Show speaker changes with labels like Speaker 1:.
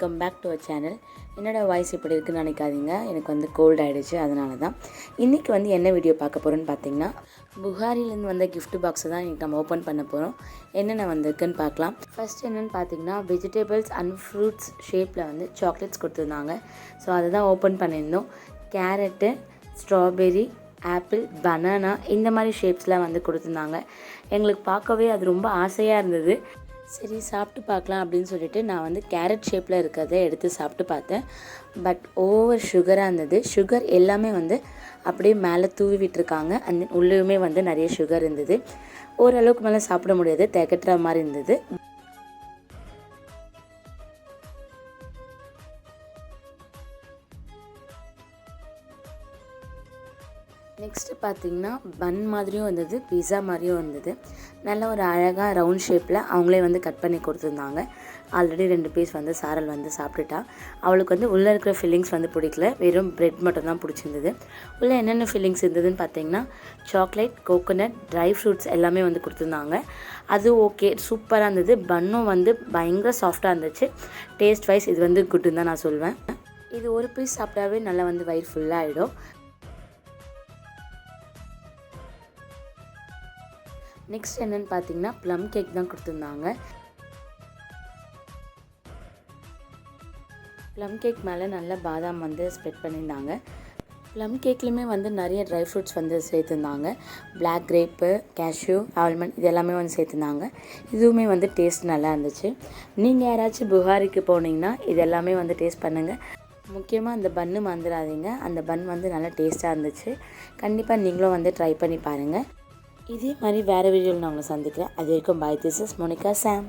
Speaker 1: Welcome back to our channel. என்னோடய voice இப்படி இருக்குன்னு நினைக்காதீங்க, எனக்கு வந்து கோல்ட் ஆகிடுச்சு, அதனால தான். இன்றைக்கி வந்து என்ன வீடியோ பார்க்க போகிறோன்னு பார்த்தீங்கன்னா, புகாரிலேருந்து வந்த கிஃப்ட் பாக்ஸை தான் இன்றைக்கி நம்ம ஓப்பன் பண்ண போகிறோம். என்னென்ன வந்திருக்குன்னு பார்க்கலாம். ஃபஸ்ட் என்னென்னு பார்த்தீங்கன்னா, வெஜிடபிள்ஸ் அண்ட் ஃப்ரூட்ஸ் ஷேப்பில் வந்து சாக்லேட்ஸ் கொடுத்துருந்தாங்க. ஸோ அதை தான் ஓப்பன் பண்ணியிருந்தோம். கேரட்டு, ஸ்ட்ராபெரி, ஆப்பிள், பனானா இந்த மாதிரி ஷேப்ஸ்லாம் வந்து கொடுத்துருந்தாங்க. எங்களுக்கு பார்க்கவே அது ரொம்ப ஆசையாக இருந்தது. சரி சாப்பிட்டு பார்க்கலாம் அப்படின்னு சொல்லிட்டு நான் வந்து கேரட் ஷேப்பில் இருக்கிறத எடுத்து சாப்பிட்டு பார்த்தேன். பட் ஓவர் சுகராக இருந்தது. சுகர் எல்லாமே வந்து அப்படியே மேலே தூவி விட்டுருக்காங்க. அண்ட் உள்ளேயுமே வந்து நிறைய சுகர் இருந்தது. ஓரளவுக்கு மேலே சாப்பிட முடியாது, திகட்டுற மாதிரி இருந்தது. நெக்ஸ்ட்டு பார்த்திங்கன்னா பன் மாதிரியும் இருந்தது, பிஸா மாதிரியும் இருந்தது. நல்ல ஒரு அழகாக ரவுண்ட் ஷேப்பில் அவங்களே வந்து கட் பண்ணி கொடுத்துருந்தாங்க. ஆல்ரெடி 2 பீஸ் வந்து சாரல் வந்து சாப்பிட்டுட்டா. அவளுக்கு வந்து உள்ளே இருக்கிற ஃபில்லிங்ஸ் வந்து பிடிக்கல, வெறும் ப்ரெட் மட்டும் தான் பிடிச்சிருந்தது. உள்ளே என்னென்ன ஃபில்லிங்ஸ் இருந்ததுன்னு பார்த்தீங்கன்னா, சாக்லேட், கோகோனட், ட்ரை ஃப்ரூட்ஸ் எல்லாமே வந்து கொடுத்துருந்தாங்க. அது ஓகே, சூப்பராக இருந்தது. பன்னும் வந்து பயங்கர சாஃப்டாக இருந்துச்சு. டேஸ்ட் வைஸ் இது வந்து குட்டுன்னு தான் நான் சொல்வேன். இது ஒரு பீஸ் சாப்பிட்டாவே நல்லா வந்து வயிறு ஃபுல்லாக ஆகிடும். நெக்ஸ்ட் என்னென்னு பார்த்தீங்கன்னா, ப்ளம் கேக் தான் கொடுத்துருந்தாங்க. ப்ளம் கேக் மேலே நல்ல பாதாம் வந்து ஸ்ப்ரெட் பண்ணியிருந்தாங்க. ப்ளம் கேக்லேயுமே வந்து நிறைய ட்ரை ஃப்ரூட்ஸ் வந்து சேர்த்துருந்தாங்க. பிளாக் கிரேப்பு, கேஷ்யூ, ஆல்மண்ட் இது எல்லாமே வந்து சேர்த்துருந்தாங்க. இதுவுமே வந்து டேஸ்ட் நல்லா இருந்துச்சு. நீங்கள் யாராச்சும் புகாரிக்கு போனீங்கன்னா இது எல்லாமே வந்து டேஸ்ட் பண்ணுங்கள். முக்கியமாக அந்த பன்னு மறந்துடாதீங்க. அந்த பன் வந்து நல்லா டேஸ்ட்டாக இருந்துச்சு. கண்டிப்பாக நீங்களும் வந்து ட்ரை பண்ணி பாருங்கள். இதே மாதிரி வேறு வீடியோவில் நான் உங்களை சந்திக்கிறேன். அது வரைக்கும் bye. This is Monica Sam.